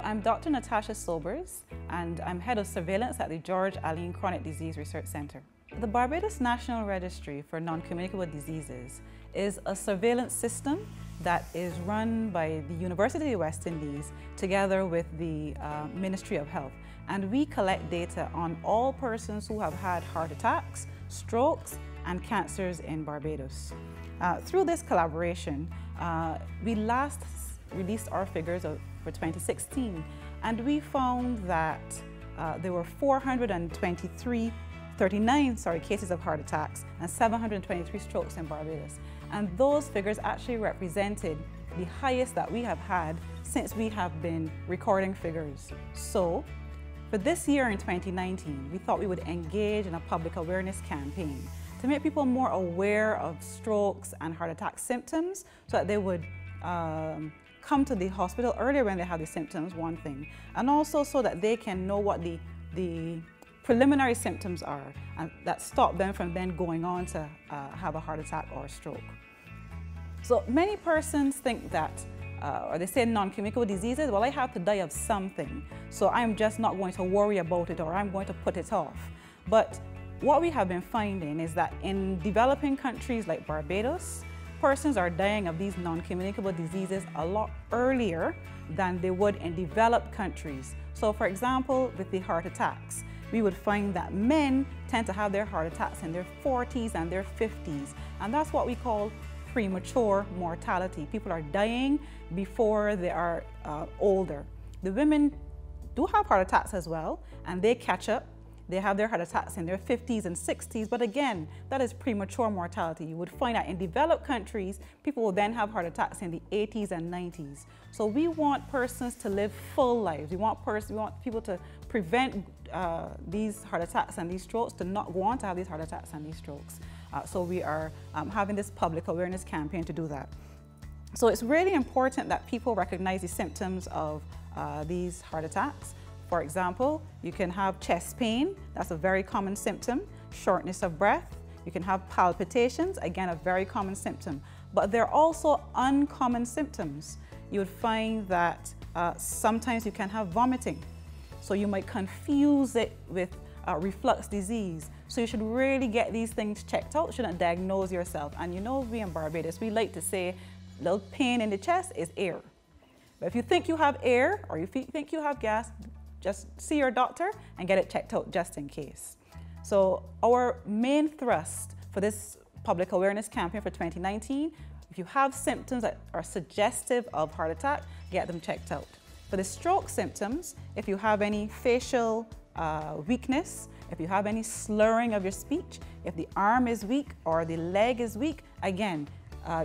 I'm Dr. Natasha Sobers, and I'm Head of Surveillance at the George Allen Chronic Disease Research Center. The Barbados National Registry for Non-Communicable Diseases is a surveillance system that is run by the University of the West Indies together with the Ministry of Health. And we collect data on all persons who have had heart attacks, strokes, and cancers in Barbados. Through this collaboration, we last released our figures for 2016, and we found that there were 39 cases of heart attacks and 723 strokes in Barbados. And those figures actually represented the highest that we have had since we have been recording figures. So, for this year in 2019, we thought we would engage in a public awareness campaign to make people more aware of strokes and heart attack symptoms so that they would come to the hospital earlier when they have the symptoms, one thing, and also so that they can know what the preliminary symptoms are and that stop them from then going on to have a heart attack or a stroke. So many persons think that, or they say non-communicable diseases, well, I have to die of something, so I'm just not going to worry about it or I'm going to put it off. But what we have been finding is that in developing countries like Barbados, persons are dying of these non-communicable diseases a lot earlier than they would in developed countries. So for example, with the heart attacks, we would find that men tend to have their heart attacks in their 40s and their 50s. And that's what we call premature mortality. People are dying before they are older. The women do have heart attacks as well, and they catch up. They have their heart attacks in their 50s and 60s, but again, that is premature mortality. You would find that in developed countries, people will then have heart attacks in the 80s and 90s. So we want persons to live full lives. We want people to prevent these heart attacks and these strokes, to not go on to have these heart attacks and these strokes. So we are having this public awareness campaign to do that. So it's really important that people recognize the symptoms of these heart attacks. For example, you can have chest pain, that's a very common symptom, shortness of breath, you can have palpitations, again a very common symptom. But there are also uncommon symptoms. You would find that sometimes you can have vomiting. So you might confuse it with reflux disease. So you should really get these things checked out, you shouldn't diagnose yourself. And you know, we in Barbados, we like to say, little pain in the chest is air. But if you think you have air or you think you have gas, just see your doctor and get it checked out just in case. So our main thrust for this public awareness campaign for 2019, if you have symptoms that are suggestive of heart attack, get them checked out. For the stroke symptoms, if you have any facial weakness, if you have any slurring of your speech, if the arm is weak or the leg is weak, again,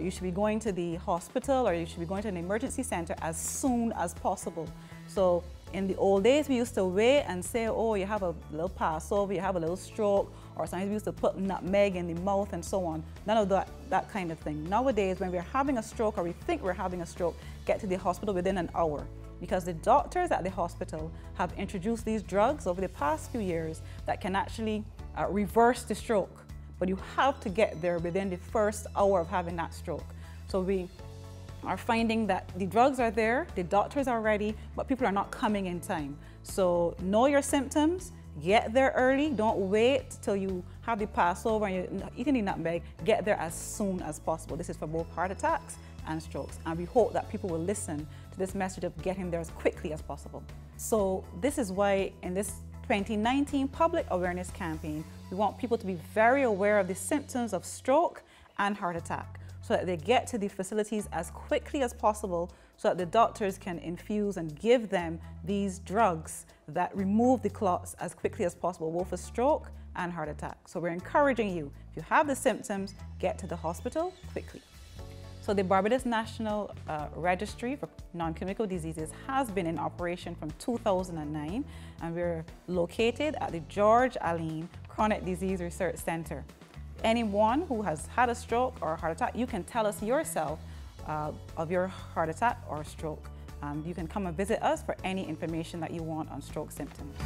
you should be going to the hospital or you should be going to an emergency center as soon as possible. So in the old days, we used to wait and say, oh, you have a little Passover, you have a little stroke, or sometimes we used to put nutmeg in the mouth and so on. None of that kind of thing. Nowadays, when we're having a stroke or we think we're having a stroke, get to the hospital within an hour. Because the doctors at the hospital have introduced these drugs over the past few years that can actually reverse the stroke. But you have to get there within the first hour of having that stroke. So we are finding that the drugs are there, the doctors are ready, but people are not coming in time. So know your symptoms, get there early, don't wait till you have the Passover and you're eating the nutmeg, get there as soon as possible. This is for both heart attacks and strokes, and we hope that people will listen to this message of getting there as quickly as possible. So this is why in this 2019 public awareness campaign, we want people to be very aware of the symptoms of stroke and heart attack, so that they get to the facilities as quickly as possible so that the doctors can infuse and give them these drugs that remove the clots as quickly as possible, both for stroke and heart attack. So we're encouraging you, if you have the symptoms, get to the hospital quickly. So the Barbados National Registry for Non-Communicable Diseases has been in operation from 2009, and we're located at the George Allen Chronic Disease Research Center. Anyone who has had a stroke or a heart attack, you can tell us yourself of your heart attack or stroke. You can come and visit us for any information that you want on stroke symptoms.